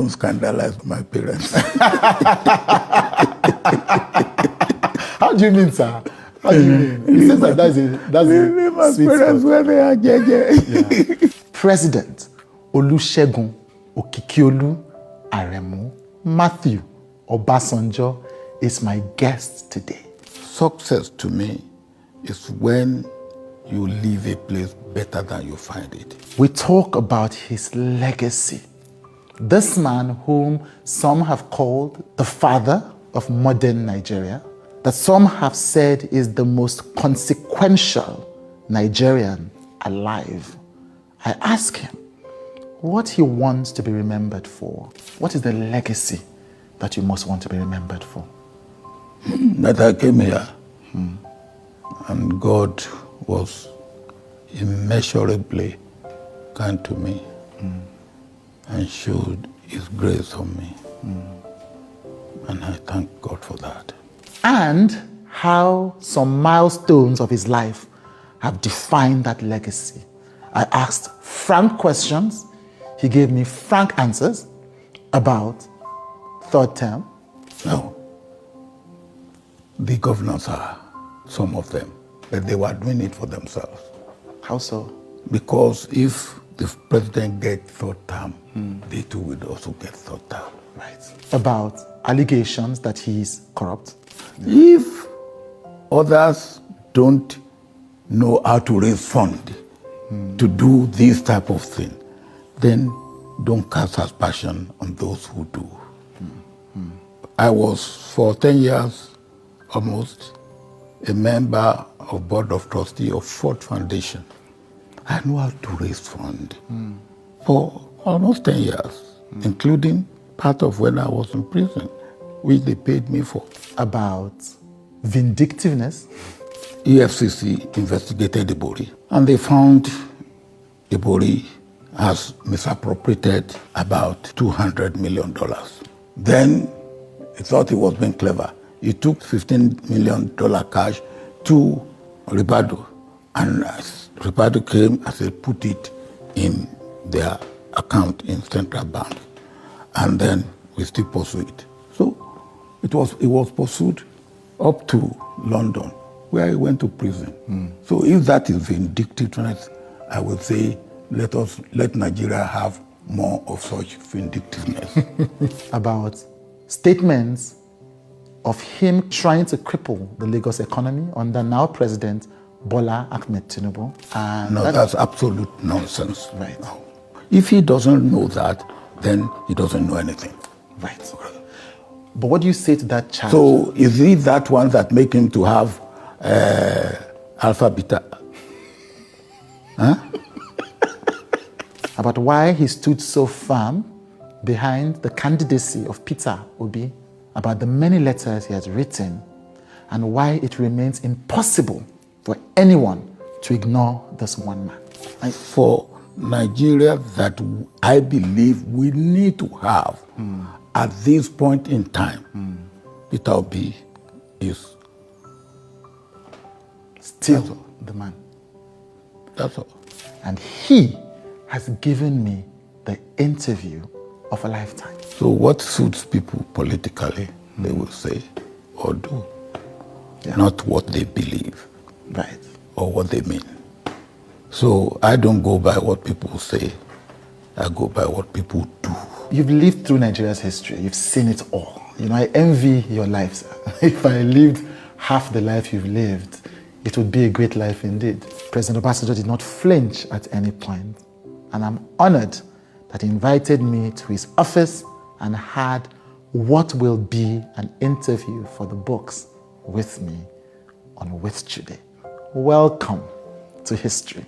Don't scandalize my parents. How do you mean, sir? How do you mean? He says that that's my sweet parents spot. where they are, Yeah. President Olusegun Aremu Matthew Obasanjo is my guest today. Success to me is when you leave a place better than you find it. We talk about his legacy. This man whom some have called the father of modern Nigeria, that some have said is the most consequential Nigerian alive. I ask him what he wants to be remembered for. What is the legacy that you most want to be remembered for? That I came here and God was immeasurably kind to me and showed his grace on me. And I thank God for that. And how some milestones of his life have defined that legacy. I asked frank questions. He gave me frank answers about third term. Now, the governors are, some of them, but they were doing it for themselves. How so? Because if the president gets third term, they too will also get third term. Right. About allegations that he is corrupt. If others don't know how to raise fund to do this type of thing, then don't cast aspersion on those who do. I was, for 10 years, almost, a member of Board of Trustees of Ford Foundation. I know how to raise fund for almost 10 years, including part of when I was in prison, which they paid me for. About vindictiveness. EFCC investigated Ibori, and they found Ibori has misappropriated about $200 million. Then he thought he was being clever. He took $15 million cash to Ribado, and Ribado came and they put it in their account in Central Bank, and then we still pursue it. So it was pursued up to London, where he went to prison. So if that is vindictiveness, I would say let Nigeria have more of such vindictiveness. About statements of him trying to cripple the Lagos economy under now President Bola Ahmed Tinubu. And No, that's absolute nonsense. Right. No. If he doesn't know that, then he doesn't know anything. Right. But what do you say to that charge? So is it that one that make him to have alpha beta? Huh? About why he stood so firm behind the candidacy of Peter Obi, about the many letters he has written, and why it remains impossible for anyone to ignore this one man. For Nigeria that I believe we need to have at this point in time, Peter Obi is Still the man. That's all. And he has given me the interview of a lifetime. So what suits people politically, they will say or do, not what they believe, right, or what they mean. So I don't go by what people say, I go by what people do. You've lived through Nigeria's history, you've seen it all. You know, I envy your life, sir. If I lived half the life you've lived, it would be a great life indeed. President Obasanjo did not flinch at any point, and I'm honored that he invited me to his office and had what will be an interview for the books with me on With Today. Welcome to history.